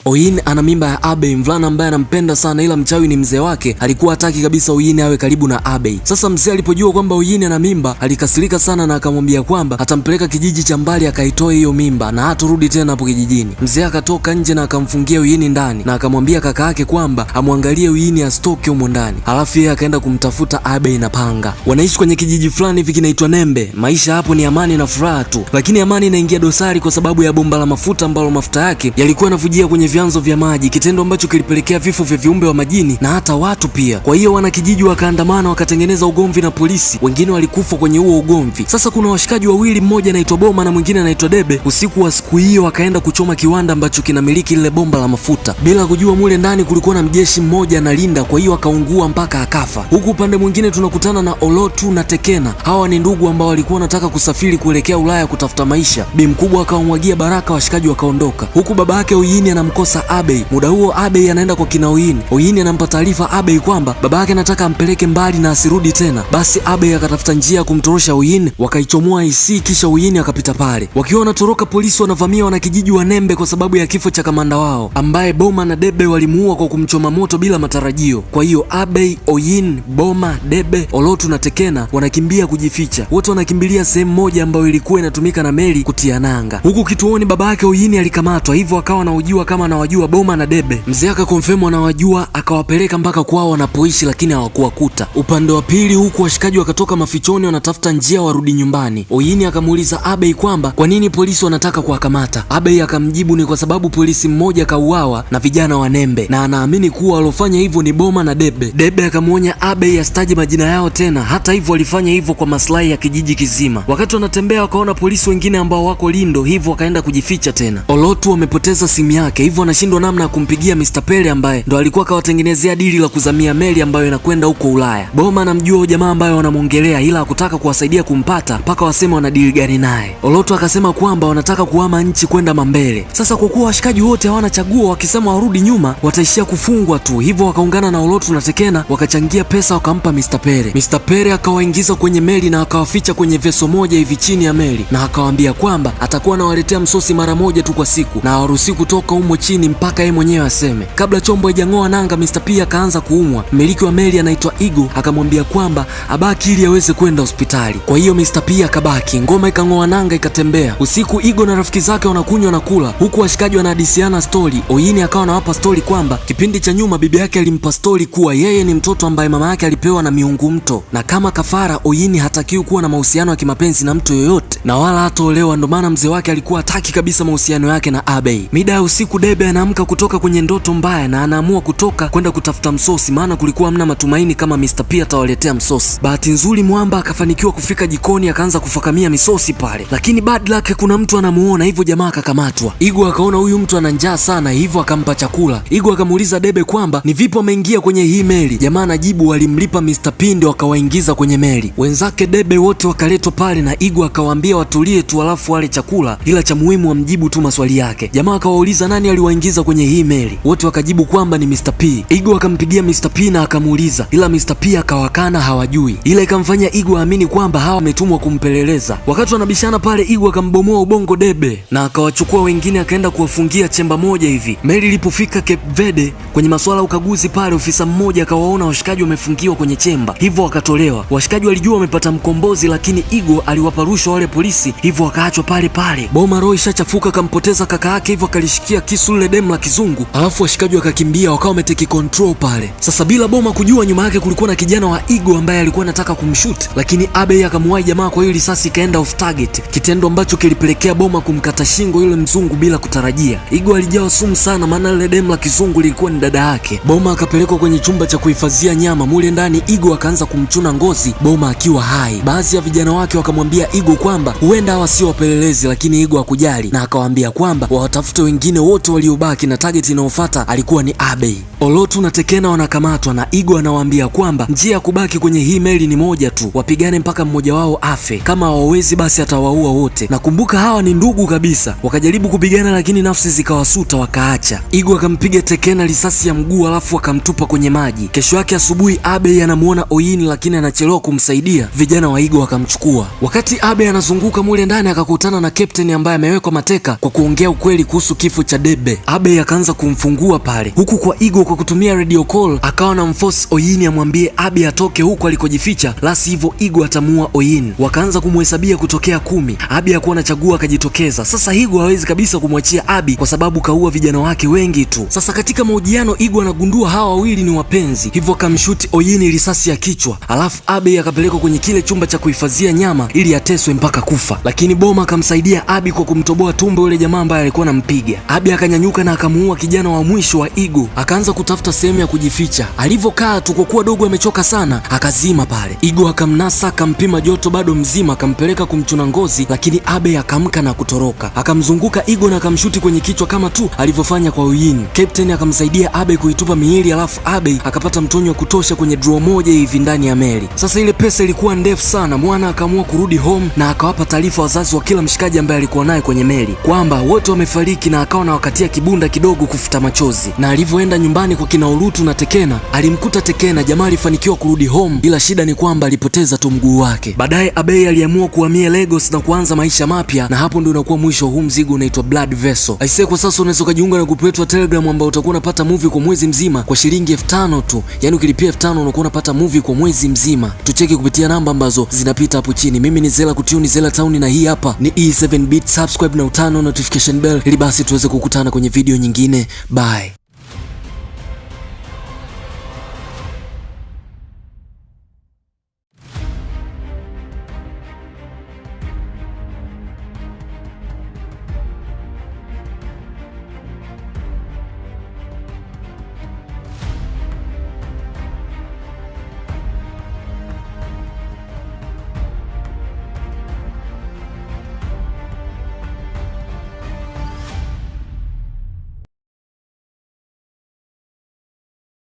Oyin ana mimba ya Abei, mvulana ambaye anampenda sana, ila mchawi ni mzee wake alikuwa hataki kabisa Oyin awe karibu na Abei. Sasa mzee alipojua kwamba Oyin ana mimba alikasirika sana na akamwambia kwamba atampeleka kijiji cha mbali akaitoe hiyo mimba na haturudi tena hapo kijijini. Mzee akatoka nje na akamfungia Oyin ndani na akamwambia kaka yake kwamba amwangalie Oyin asitoke humo ndani. Halafu yeye akaenda kumtafuta Abei na panga. Wanaishi kwenye kijiji fulani hivi kinaitwa Nembe. Maisha hapo ni amani na furaha tu, lakini amani inaingia dosari kwa sababu ya bomba la mafuta ambalo mafuta yake yalikuwa yanavujia kwenye vyanzo vya maji, kitendo ambacho kilipelekea vifo vya viumbe wa majini na hata watu pia. Kwa hiyo wanakijiji wakaandamana, wakatengeneza ugomvi na polisi, wengine walikufa kwenye huo ugomvi. Sasa kuna washikaji wawili, mmoja anaitwa Boma na mwingine anaitwa Debe. Usiku wa siku hiyo wakaenda kuchoma kiwanda ambacho kinamiliki lile bomba la mafuta, bila kujua mule ndani kulikuwa na mjeshi mmoja analinda, kwa hiyo akaungua mpaka akafa. Huku upande mwingine tunakutana na Olotu na Tekena. Hawa ni ndugu ambao walikuwa wanataka kusafiri kuelekea Ulaya kutafuta maisha. Bi mkubwa akawamwagia baraka, washikaji wakaondoka. Huku baba yake Oyin anamkosa Abei. Muda huo Abei anaenda kwa kina Oyin. Oyin anampa taarifa Abei kwamba baba yake anataka ampeleke mbali na asirudi tena. Basi Abei akatafuta njia ya kumtorosha Oyin, wakaichomoa IC, kisha Oyin akapita pale. Wakiwa wanatoroka, polisi wanavamia wanakijiji wa Nembe kwa sababu ya kifo cha kamanda wao ambaye Boma na Debe walimuua kwa kumchoma moto bila matarajio. Kwa hiyo Abei, Oyin, Boma, Debe, Olotu na Tekena wanakimbia kujificha. Wote wanakimbilia sehemu moja ambayo ilikuwa inatumika na meli kutia nanga. Huku kituoni baba yake Oyin alikamatwa, hivyo akawa anahojiwa kama anawajua Boma na Debe. Mzee akakonfirm anawajua, akawapeleka mpaka kwao wanapoishi, lakini hawakuwakuta. Upande wa pili huku washikaji wakatoka mafichoni wanatafuta njia warudi nyumbani. Oyin akamuuliza Abei kwamba kwa nini polisi wanataka kuwakamata. Abei akamjibu ni kwa sababu polisi mmoja kauawa na vijana wa Nembe na anaamini kuwa walofanya hivyo ni Boma na Debe. Debe akamwonya Abei asitaje majina yao tena, hata hivyo walifanya hivyo kwa maslahi ya kijiji kizima. Wakati wanatembea wakaona polisi wengine ambao wako lindo, hivyo wakaenda kujificha tena. Olotu amepoteza simu yake, hivyo anashindwa namna ya kumpigia Mr. Pele ambaye ndo alikuwa akawatengenezea dili la kuzamia meli ambayo inakwenda huko Ulaya. Boma anamjua jamaa ambaye wanamwongelea, ila hakutaka kuwasaidia kumpata mpaka waseme wana dili gani naye. Olotu akasema kwamba wanataka kuhama nchi kwenda Mambele. Sasa kwa kuwa washikaji wote hawana chaguo, wakisema warudi nyuma wataishia kufungwa tu, hivyo wakaungana na Olotu na Tekena wakachangia pesa wakampa Mr. Pele. Mr. Pele akawaingiza kwenye meli na akawaficha kwenye veso moja hivi chini ya meli, na akawaambia kwamba atakuwa anawaletea msosi mara moja tu kwa siku na hawaruhusi kutoka humo chini mpaka yeye mwenyewe aseme. Kabla chombo haijang'oa nanga, Mr. P akaanza kuumwa. Mmiliki wa meli anaitwa Igo akamwambia kwamba abaki ili aweze kwenda hospitali. Kwa hiyo Mr. P akabaki. Ngoma ikang'oa nanga ikatembea. Usiku Igo na rafiki zake wanakunywa na kula, huku washikaji wanahadisiana stori. Oyin akawa anawapa stori kwamba kipindi cha nyuma bibi yake alimpa stori kuwa yeye ni mtoto ambaye mama yake alipewa na miungu mto, na kama kafara Oyin hatakiwi kuwa na mahusiano ya kimapenzi na mtu yoyote na wala hataolewa. Ndo maana mzee wake alikuwa hataki kabisa mahusiano yake na Abei. Mida ya usiku Debe anaamka kutoka kwenye ndoto mbaya na anaamua kutoka kwenda kutafuta msosi, maana kulikuwa hamna matumaini kama Mr. P atawaletea msosi. Bahati nzuri Mwamba akafanikiwa kufika jikoni, akaanza kufakamia misosi pale, lakini bad luck kuna mtu anamuona, hivyo jamaa akakamatwa. Igo akaona huyu mtu ana njaa sana, hivyo akampa chakula. Igo akamuuliza Debe kwamba ni vipi ameingia kwenye hii meli. Jamaa anajibu walimlipa Mr. P ndio akawaingiza kwenye meli. Wenzake Debe wote wakaletwa pale na Igo akawaambia watulie tu alafu wale chakula, ila cha muhimu amjibu tu maswali yake. Jamaa akawauliza nani aliwaingiza kwenye hii meli, wote wakajibu kwamba ni Mr. P. Igo akampigia Mr. P na akamuuliza, ila Mr. P akawakana hawajui, ila ikamfanya Igo aamini kwamba hawa wametumwa kumpeleleza. Wakati wanabishana pale, Igo akambomoa ubongo Debe na akawachukua wengine akaenda kuwafungia chemba moja hivi. Meli ilipofika Cape Verde kwenye masuala ukaguzi pale, ofisa mmoja akawaona washikaji wamefungiwa kwenye chemba, hivyo wakatolewa. Washikaji walijua wamepata mkombozi, lakini Igo aliwapa rushwa wale polisi, hivyo wakaachwa pale pale. Boma roho ishachafuka, kampoteza kaka yake, hivyo akalishikia kisu lile demu la kizungu, alafu washikaji wakakimbia wakawa wameteki control pale. Sasa bila Boma kujua, nyuma yake kulikuwa na kijana wa Igo ambaye alikuwa anataka kumshoot, lakini Abei akamwahi jamaa, kwa hiyo risasi ikaenda off target, kitendo ambacho kilipelekea Boma kumkata shingo yule mzungu bila kutarajia. Igo alijawa sumu sana, maana lile demu la kizungu lilikuwa ni dada yake. Boma akapelekwa kwenye chumba cha kuhifadhia nyama. Mule ndani Igo akaanza kumchuna ngozi Boma akiwa hai. Baadhi ya vijana wake wakamwambia Igo kwamba huenda hawa sio wapelelezi, lakini Igo hakujali na akawaambia kwamba wawatafute wengine wote waliobaki na target inayofuata alikuwa ni Abei. Olotu na Tekena wanakamatwa na Igo anawaambia kwamba njia ya kubaki kwenye hii meli ni moja tu, wapigane mpaka mmoja wao afe. Kama hawawezi basi atawaua wote. Na kumbuka hawa ni ndugu kabisa. Wakajaribu kupigana lakini nafsi zikawasuta wakaacha. Igo akampiga Tekena risasi ya mguu alafu akamtupa kwenye maji. Kesho yake asubuhi Abei anamuona Oyin lakini anachelewa kumsaidia. Vijana wa Igo wakamchukua. Wakati Abei anazunguka mule ndani akakutana na captain ambaye amewekwa mateka kwa kuongea ukweli kuhusu kifo cha Debe. yote, Abe akaanza kumfungua pale, huku kwa Igo kwa kutumia radio call akawa na mforce Oyin amwambie Abe atoke huko alikojificha, la sivyo Igo atamuua Oyin. Wakaanza kumhesabia kutokea 10. Abe hakuwa anachagua akajitokeza. Sasa Igo hawezi kabisa kumwachia Abe kwa sababu kaua vijana wake wengi tu. Sasa katika mahojiano Igo anagundua hawa wawili ni wapenzi, hivyo akamshuti Oyin risasi ya kichwa, alafu Abe akapelekwa kwenye kile chumba cha kuhifadhia nyama ili ateswe mpaka kufa. Lakini Boma akamsaidia Abe kwa kumtoboa tumbo yule jamaa ambaye alikuwa anampiga. Abe akanyanyuka na akamuua kijana wa mwisho wa Igo, akaanza kutafuta sehemu ya kujificha. Alivyokaa tu, kwa kuwa dogo amechoka sana, akazima pale. Igo akamnasa, akampima joto bado mzima, akampeleka kumchuna ngozi, lakini Abe akamka na kutoroka. Akamzunguka Igo na akamshuti kwenye kichwa kama tu alivyofanya kwa Oyin. Captain akamsaidia Abe kuitupa miili, alafu Abe akapata mtonyo wa kutosha kwenye draw moja hivi ndani ya meli. Sasa ile pesa ilikuwa ndefu sana, mwana akaamua kurudi home na akawapa taarifa wazazi wa kila mshikaji ambaye alikuwa naye kwenye meli kwamba wote wamefariki, na akawa anawakatia kibunda kidogo kufuta machozi. Na alivyoenda nyumbani kwa kina Ulutu na Tekena, alimkuta Tekena jamaa alifanikiwa kurudi home, ila shida ni kwamba alipoteza tu mguu wake. Baadaye Abe aliamua kuhamia Lagos na kuanza maisha mapya, na hapo ndio unakuwa mwisho huu mzigo unaitwa Blood Vessel. Aisee, kwa sasa unaweza kujiunga na grupu yetu ya Telegram ambao utakuwa unapata movie kwa mwezi mzima kwa shilingi 5000 tu. Yaani ukilipia 5000 unakuwa unapata movie kwa mwezi mzima. Tucheki kupitia namba ambazo zinapita hapo chini. Mimi ni Zela Kutuni, Zela Town, na hii hapa ni E7 Beat. Subscribe na utano notification bell ili basi tuweze kukutana kwenye video nyingine. Bye.